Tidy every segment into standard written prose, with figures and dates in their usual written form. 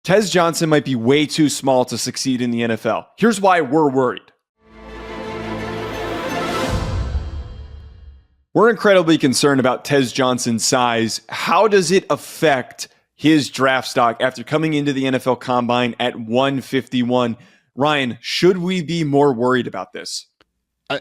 Tez Johnson might be way too small to succeed in the NFL. Here's why we're worried. We're incredibly concerned about Tez Johnson's size. How does it affect his draft stock after coming into the NFL Combine at 151? Ryan, should we be more worried about this?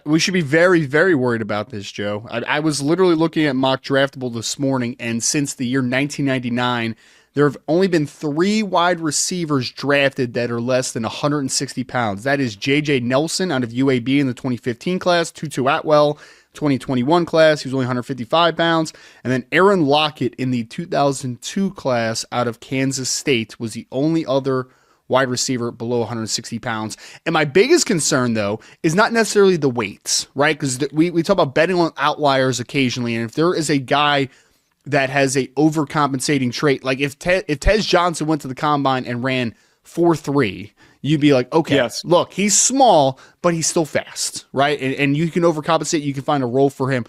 We should be very, very worried about this, Joe. I was literally looking at Mock Draftable this morning, and since the year 1999, there have only been 3 wide receivers drafted that are less than 160 pounds. That is J.J. Nelson out of UAB in the 2015 class, Tutu Atwell, 2021 class, he was only 155 pounds, and then Aaron Lockett in the 2002 class out of Kansas State was the only other wide receiver below 160 pounds. And my biggest concern, though, is not necessarily the weights, right? Because we talk about betting on outliers occasionally, and if there is a guy that has a overcompensating trait, like if Tez Johnson went to the combine and ran 4.3, you'd be like, okay, yes, look, he's small, but he's still fast, right? And you can overcompensate, you can find a role for him.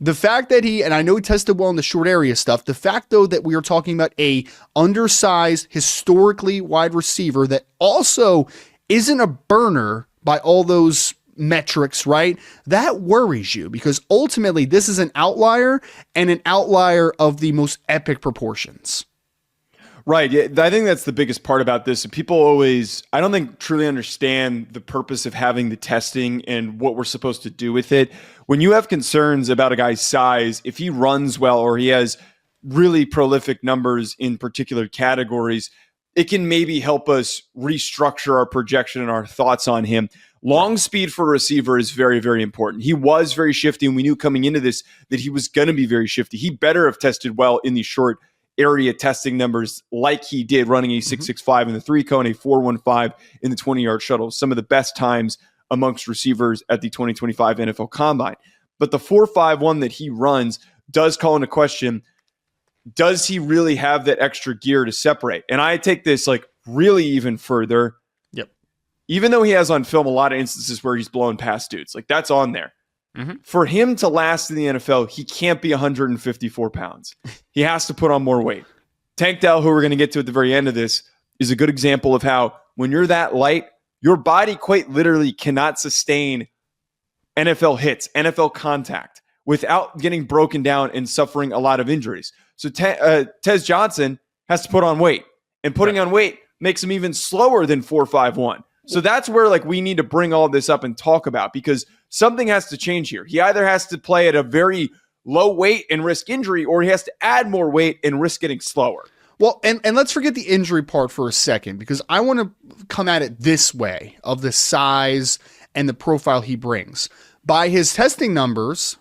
The fact that and I know he tested well in the short area stuff, the fact, though, that we are talking about a undersized, historically wide receiver that also isn't a burner by all those metrics, right? That worries you because ultimately this is an outlier and an outlier of the most epic proportions. Right. Yeah, I think that's the biggest part about this. People always, I don't think, truly understand the purpose of having the testing and what we're supposed to do with it. When you have concerns about a guy's size, if he runs well or he has really prolific numbers in particular categories, it can maybe help us restructure our projection and our thoughts on him. Long speed for a receiver is very, very important. He was very shifty, and we knew coming into this that he was going to be very shifty. He better have tested well in the short area testing numbers like he did, running a 6.65 in the 3-cone, a 4.15 in the 20-yard shuttle. Some of the best times amongst receivers at the 2025 NFL Combine. But the 4.51 that he runs does call into question, does he really have that extra gear to separate? And I take this like really even further. Yep. Even though he has on film a lot of instances where he's blowing past dudes, like that's on there. For him to last in the NFL, he can't be 154 pounds. He has to put on more weight. Tank Dell, who we're going to get to at the very end of this, is a good example of how when you're that light, your body quite literally cannot sustain NFL hits, NFL contact without getting broken down and suffering a lot of injuries. So Tez Johnson has to put on weight, and putting on weight makes him even slower than 4.51. So that's where like we need to bring all this up and talk about, because something has to change here. He either has to play at a very low weight and risk injury, or he has to add more weight and risk getting slower. Well, and let's forget the injury part for a second, because I want to come at it this way of the size and the profile he brings. By his testing numbers,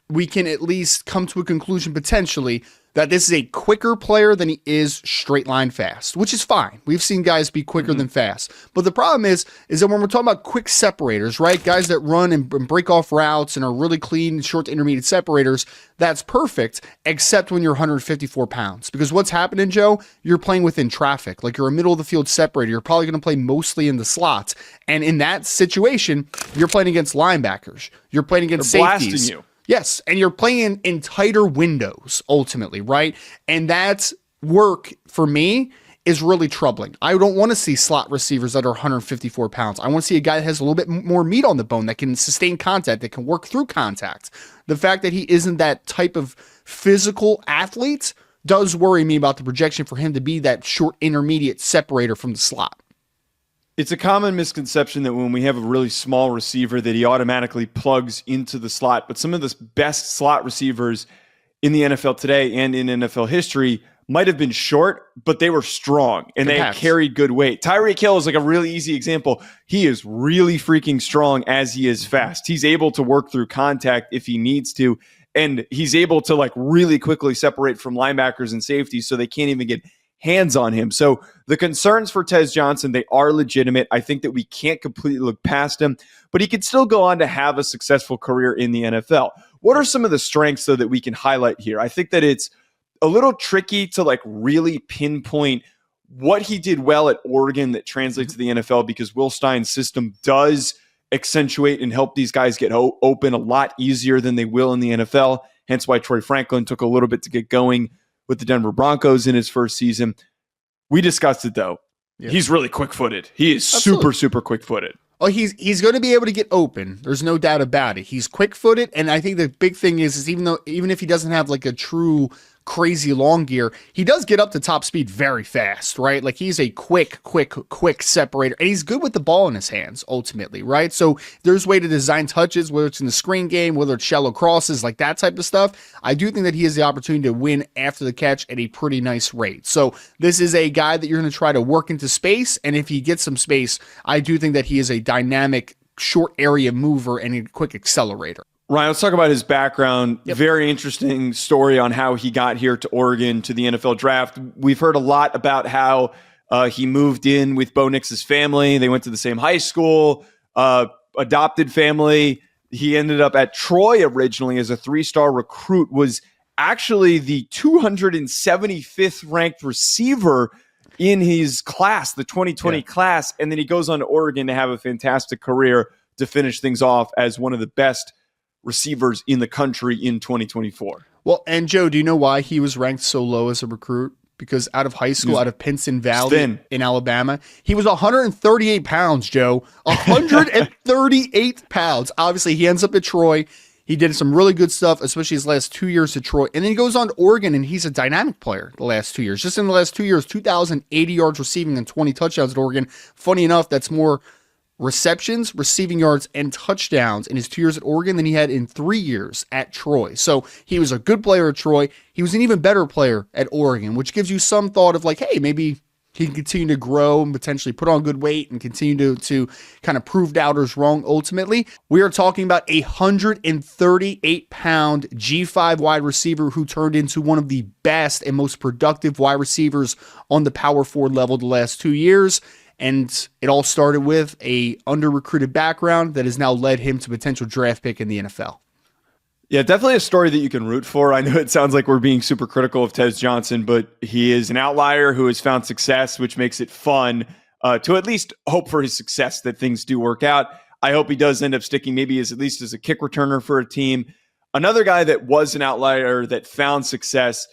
we can at least come to a conclusion potentially that this is a quicker player than he is straight line fast, which is fine. We've seen guys be quicker than fast. But the problem is that when we're talking about quick separators, right, guys that run and break off routes and are really clean, short to intermediate separators, that's perfect, except when you're 154 pounds. Because what's happening, Joe, you're playing within traffic. Like you're a middle of the field separator. You're probably going to play mostly in the slots. And in that situation, you're playing against linebackers. You're playing against safeties. Blasting you. Yes, and you're playing in tighter windows, ultimately, right? And that work, for me, is really troubling. I don't want to see slot receivers that are 154 pounds. I want to see a guy that has a little bit more meat on the bone, that can sustain contact, that can work through contact. The fact that he isn't that type of physical athlete does worry me about the projection for him to be that short intermediate separator from the slot. It's a common misconception that when we have a really small receiver that he automatically plugs into the slot, but some of the best slot receivers in the NFL today and in NFL history might have been short, but they were strong and they carried good weight. Tyreek Hill is like a really easy example. He is really freaking strong as he is fast. He's able to work through contact if he needs to, and he's able to like really quickly separate from linebackers and safeties so they can't even get hands on him. So the concerns for Tez Johnson, they are legitimate. I think that we can't completely look past him, but he could still go on to have a successful career in the NFL. What are some of the strengths, though, that we can highlight here? I think that it's a little tricky to like really pinpoint what he did well at Oregon that translates to the NFL, because Will Stein's system does accentuate and help these guys get open a lot easier than they will in the NFL. Hence why Troy Franklin took a little bit to get going with the Denver Broncos in his first season. We discussed it, though. He's really quick-footed. He is Absolutely. super quick-footed. Oh, he's going to be able to get open. There's no doubt about it. He's quick-footed, and I think the big thing is even if he doesn't have like a true crazy long gear, he does get up to top speed very fast, right? Like he's a quick separator, and he's good with the ball in his hands ultimately, right? So there's way to design touches, whether it's in the screen game, whether it's shallow crosses, like that type of stuff. I do think that he has the opportunity to win after the catch at a pretty nice rate. So this is a guy that you're going to try to work into space, and if he gets some space, I do think that he is a dynamic short area mover and a quick accelerator. Ryan, let's talk about his background. Yep. Very interesting story on how he got here to Oregon, to the NFL draft. We've heard a lot about how he moved in with Bo Nix's family. They went to the same high school, adopted family. He ended up at Troy originally as a 3-star recruit, was actually the 275th ranked receiver in his class, the 2020 class. And then he goes on to Oregon to have a fantastic career to finish things off as one of the best receivers in the country in 2024. Well, and Joe, do you know why he was ranked so low as a recruit? Because out of high school, out of Pinson Valley in Alabama, he was 138 pounds, Joe. 138 pounds. Obviously, he ends up at Troy. He did some really good stuff, especially his last 2 years at Troy. And then he goes on to Oregon, and he's a dynamic player the last 2 years. Just in the last 2 years, 2,080 yards receiving and 20 touchdowns at Oregon. Funny enough, that's more receptions, receiving yards, and touchdowns in his 2 years at Oregon than he had in 3 years at Troy. So he was a good player at Troy. He was an even better player at Oregon, which gives you some thought of like, hey, maybe he can continue to grow and potentially put on good weight and continue to kind of prove doubters wrong ultimately. We are talking about a 138-pound G5 wide receiver who turned into one of the best and most productive wide receivers on the power forward level the last 2 years. And it all started with a under-recruited background that has now led him to potential draft pick in the NFL. Yeah, definitely a story that you can root for. I know it sounds like we're being super critical of Tez Johnson, but he is an outlier who has found success, which makes it fun to at least hope for his success, that things do work out. I hope he does end up sticking maybe at least as a kick returner for a team. Another guy that was an outlier that found success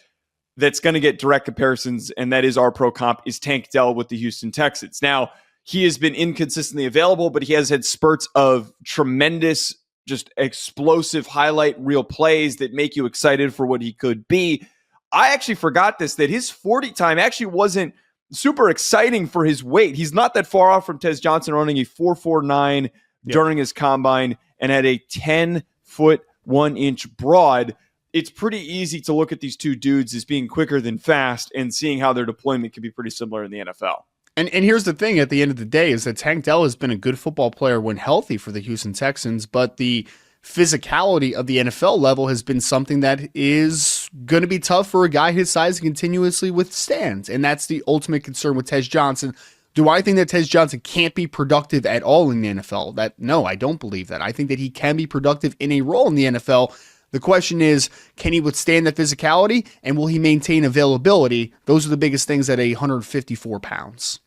that's going to get direct comparisons, and that is our pro comp, is Tank Dell with the Houston Texans. Now, he has been inconsistently available, but he has had spurts of tremendous, just explosive highlight reel plays that make you excited for what he could be. I actually forgot that his 40 time actually wasn't super exciting for his weight. He's not that far off from Tez Johnson, running a 4.49 during his combine and had a 10-foot 1-inch broad. It's pretty easy to look at these two dudes as being quicker than fast and seeing how their deployment can be pretty similar in the NFL. And here's the thing at the end of the day is that Tank Dell has been a good football player when healthy for the Houston Texans, but the physicality of the NFL level has been something that is going to be tough for a guy his size to continuously withstand. And that's the ultimate concern with Tez Johnson. Do I think that Tez Johnson can't be productive at all in the NFL? No, I don't believe that. I think that he can be productive in a role in the NFL. The question is, can he withstand that physicality, and will he maintain availability? Those are the biggest things at 154 pounds.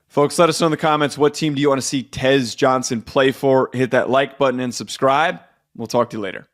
Folks, let us know in the comments, what team do you want to see Tez Johnson play for? Hit that like button and subscribe. We'll talk to you later.